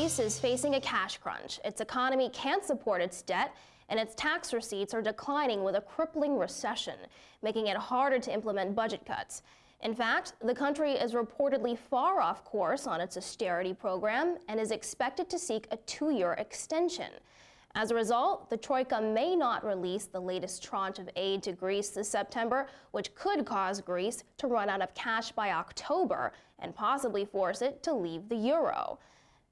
Greece is facing a cash crunch. Its economy can't support its debt, and its tax receipts are declining with a crippling recession, making it harder to implement budget cuts. In fact, the country is reportedly far off course on its austerity program and is expected to seek a 2-year extension. As a result, the Troika may not release the latest tranche of aid to Greece this September, which could cause Greece to run out of cash by October and possibly force it to leave the euro.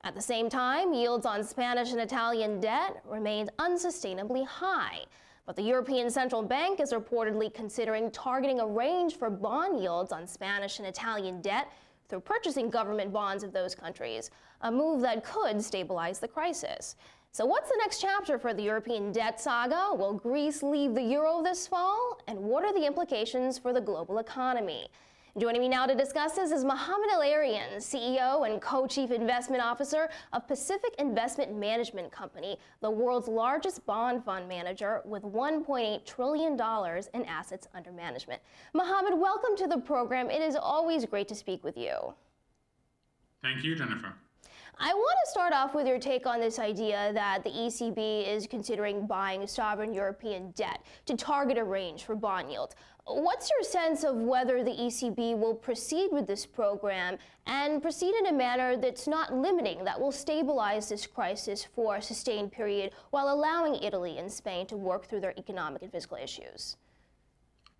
At the same time, yields on Spanish and Italian debt remain unsustainably high. But the European Central Bank is reportedly considering targeting a range for bond yields on Spanish and Italian debt through purchasing government bonds of those countries, a move that could stabilize the crisis. So what's the next chapter for the European debt saga? Will Greece leave the euro this fall? And what are the implications for the global economy? Joining me now to discuss this is Mohamed El-Erian, CEO and Co-Chief Investment Officer of Pacific Investment Management Company, the world's largest bond fund manager with $1.8 trillion in assets under management. Mohamed, welcome to the program. It is always great to speak with you. Thank you, Jennifer. I want to start off with your take on this idea that the ECB is considering buying sovereign European debt to target a range for bond yields. What's your sense of whether the ECB will proceed with this program and proceed in a manner that's not limiting, that will stabilize this crisis for a sustained period while allowing Italy and Spain to work through their economic and fiscal issues?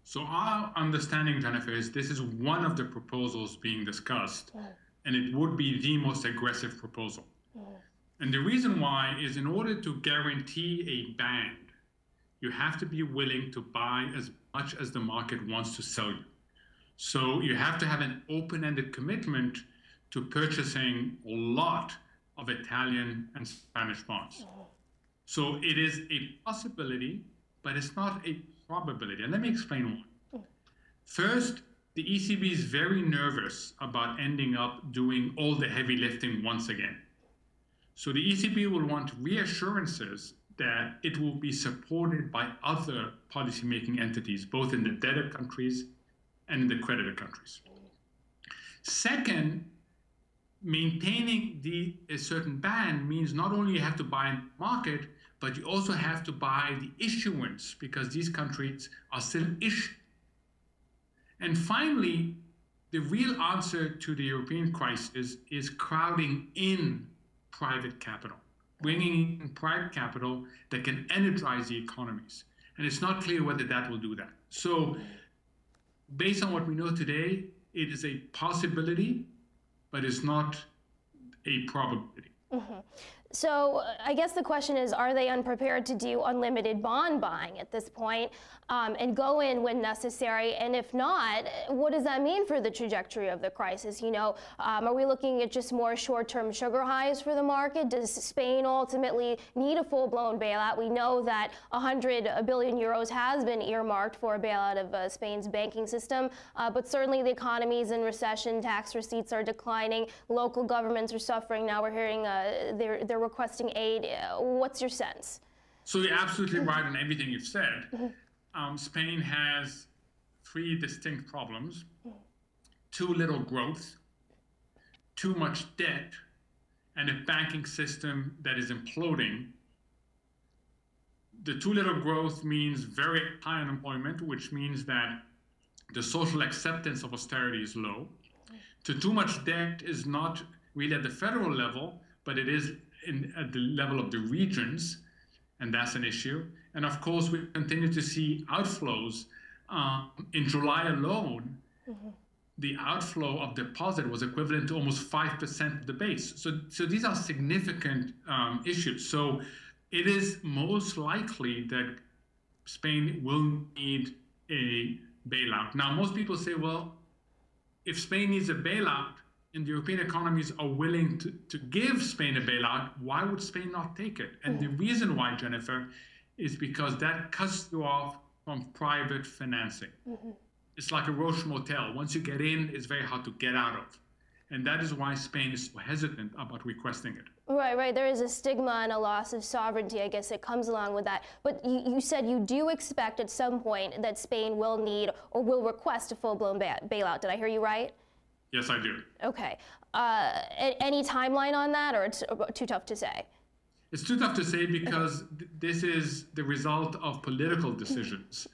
So our understanding, Jennifer, is this is one of the proposals being discussed. And it would be the most aggressive proposal. And the reason why is in order to guarantee a band, you have to be willing to buy as much as the market wants to sell you. So you have to have an open-ended commitment to purchasing a lot of Italian and Spanish bonds. So it is a possibility, but it's not a probability. And let me explain why. First, the ECB is very nervous about ending up doing all the heavy lifting once again. So the ECB will want reassurances that it will be supported by other policymaking entities, both in the debtor countries and in the creditor countries. Second, maintaining a certain band means not only you have to buy in the market, but you also have to buy the issuance because these countries are still issuing. And finally, the real answer to the European crisis is crowding in private capital, bringing in private capital that can energize the economies. And it's not clear whether that will do that. So based on what we know today, it is a possibility, but it's not a probability. So I guess the question is, are they unprepared to do unlimited bond buying at this point and go in when necessary? And if not, what does that mean for the trajectory of the crisis? You know, are we looking at just more short-term sugar highs for the market? Does Spain ultimately need a full-blown bailout? We know that 100 billion euros has been earmarked for a bailout of Spain's banking system, but certainly the economy is in recession, tax receipts are declining, local governments are suffering. Now we're hearing they're requesting aid. What's your sense? So you're absolutely right in everything you've said. Spain has 3 distinct problems: too little growth, too much debt, and a banking system that is imploding. The too little growth means very high unemployment, which means that the social acceptance of austerity is low. Too much debt is not really at the federal level, but it is at the level of the regions, and that's an issue. And of course, we continue to see outflows. In July alone, the outflow of deposit was equivalent to almost 5% of the base. So these are significant issues. So it is most likely that Spain will need a bailout. Now, most people say, well, if Spain needs a bailout, and the European economies are willing to give Spain a bailout, why would Spain not take it? And the reason why, Jennifer, is because that cuts you off from private financing. It's like a Roche motel. Once you get in, it's very hard to get out of. And that is why Spain is so hesitant about requesting it. Right. There is a stigma and a loss of sovereignty, I guess, that comes along with that. But you said you do expect at some point that Spain will need or will request a full-blown bailout. Did I hear you right? Yes, I do. Okay. Any timeline on that, or it's too tough to say? It's too tough to say because this is the result of political decisions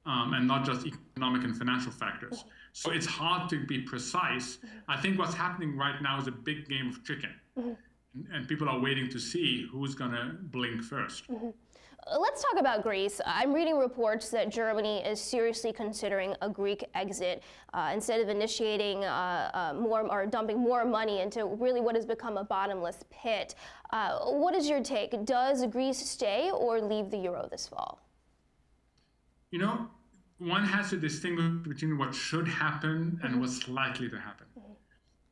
and not just economic and financial factors. So it's hard to be precise. I think what's happening right now is a big game of chicken. And people are waiting to see who's going to blink first. Let's talk about Greece. I'm reading reports that Germany is seriously considering a Greek exit instead of initiating more or dumping more money into really what has become a bottomless pit. What is your take? Does Greece stay or leave the euro this fall? You know, one has to distinguish between what should happen and what's likely to happen.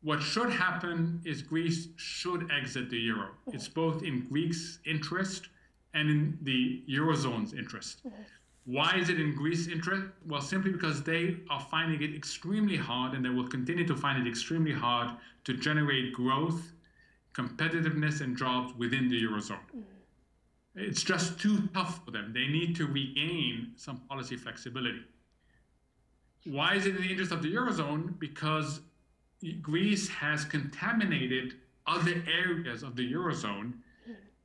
What should happen is Greece should exit the euro. It's both in Greece's interest and in the Eurozone's interest. Why is it in Greece's interest? Well, simply because they are finding it extremely hard, and they will continue to find it extremely hard to generate growth, competitiveness, and jobs within the Eurozone. It's just too tough for them. They need to regain some policy flexibility. Why is it in the interest of the Eurozone? Because Greece has contaminated other areas of the Eurozone.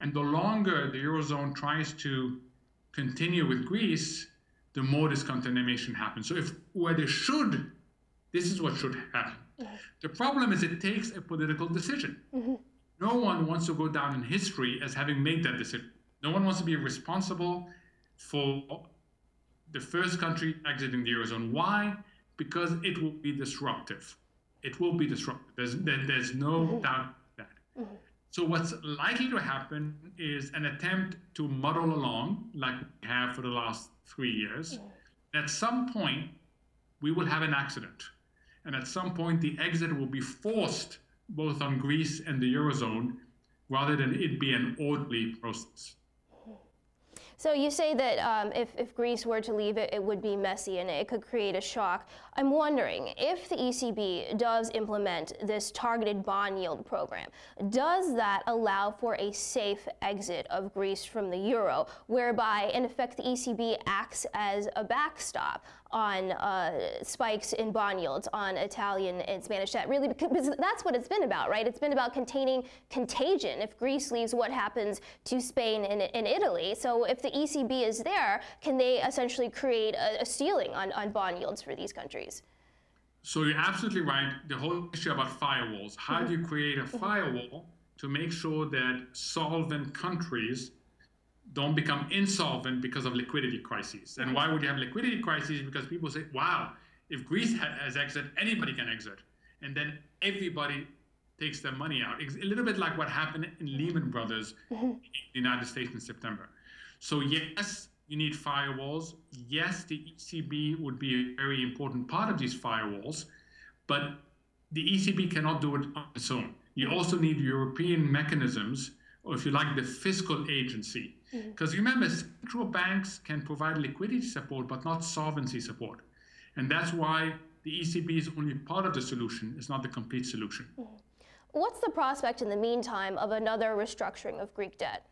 And the longer the Eurozone tries to continue with Greece, the more this contamination happens. So if where they should, this is what should happen. The problem is it takes a political decision. No one wants to go down in history as having made that decision. No one wants to be responsible for the first country exiting the Eurozone. Why? Because it will be disruptive. It will be disruptive. There's no doubt that. So what's likely to happen is an attempt to muddle along like we have for the last 3 years. At some point, we will have an accident. And at some point, the exit will be forced both on Greece and the Eurozone rather than it be an orderly process. So you say that if Greece were to leave, it would be messy and it could create a shock. I'm wondering, if the ECB does implement this targeted bond yield program, does that allow for a safe exit of Greece from the euro, whereby, in effect, the ECB acts as a backstop on spikes in bond yields on Italian and Spanish debt? Really, because that's what it's been about, right? It's been about containing contagion. If Greece leaves, what happens to Spain and Italy? So if the ECB is there, can they essentially create a ceiling on bond yields for these countries? So you're absolutely right. The whole issue about firewalls. How do you create a firewall to make sure that solvent countries don't become insolvent because of liquidity crises? And why would you have liquidity crises? Because people say, wow, if Greece has exit, anybody can exit. And then everybody takes their money out. It's a little bit like what happened in Lehman Brothers in the United States in September. So yes, you need firewalls. Yes, the ECB would be a very important part of these firewalls, but the ECB cannot do it on its own. You also need European mechanisms, or if you like, the fiscal agency. Because remember, central banks can provide liquidity support, but not solvency support. And that's why the ECB is only part of the solution. It's not the complete solution. What's the prospect in the meantime of another restructuring of Greek debt?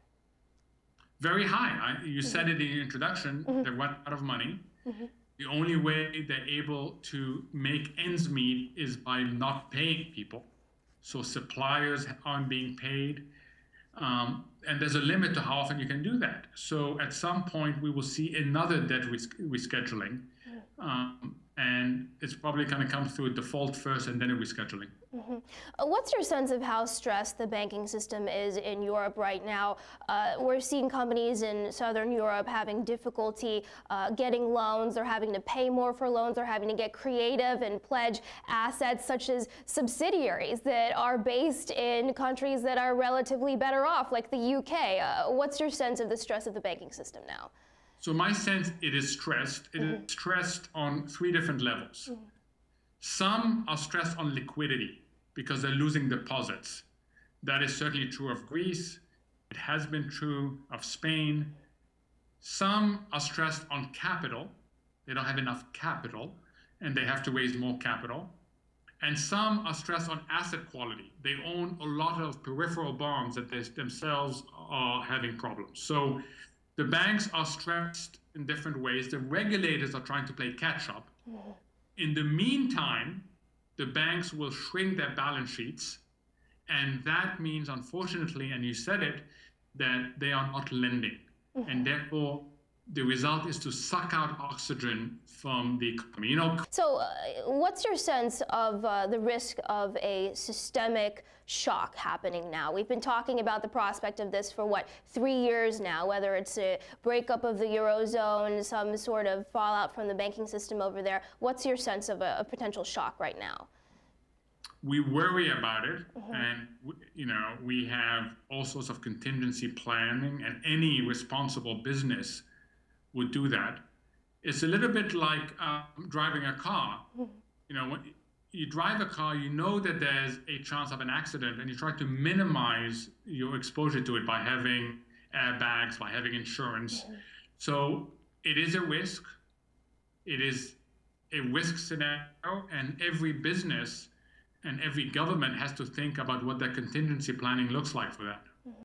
Very high. You said it in your introduction, they run out of money. The only way they're able to make ends meet is by not paying people. So suppliers aren't being paid. And there's a limit to how often you can do that. So at some point, we will see another debt rescheduling. And it's probably going to come through a default first and then a rescheduling. What's your sense of how stressed the banking system is in Europe right now? We're seeing companies in Southern Europe having difficulty getting loans. They're having to pay more for loans. They're having to get creative and pledge assets such as subsidiaries that are based in countries that are relatively better off, like the UK. What's your sense of the stress of the banking system now? So my sense, it is stressed. It is stressed on 3 different levels. Some are stressed on liquidity because they're losing deposits. That is certainly true of Greece. It has been true of Spain. Some are stressed on capital. They don't have enough capital and they have to raise more capital. And some are stressed on asset quality. They own a lot of peripheral bonds that they themselves are having problems. So the banks are stressed in different ways. The regulators are trying to play catch up. In the meantime, the banks will shrink their balance sheets. And that means, unfortunately, and you said it, that they are not lending. And therefore, the result is to suck out oxygen from the economy. So what's your sense of the risk of a systemic shock happening now? We've been talking about the prospect of this for, 3 years now, whether it's a breakup of the Eurozone, some sort of fallout from the banking system over there. What's your sense of a potential shock right now? We worry about it, and we have all sorts of contingency planning, and any responsible business would do that. It's a little bit like driving a car. When you drive a car, you know that there's a chance of an accident, and you try to minimize your exposure to it by having airbags, by having insurance. So it is a risk. It is a risk scenario, and every business and every government has to think about what their contingency planning looks like for that.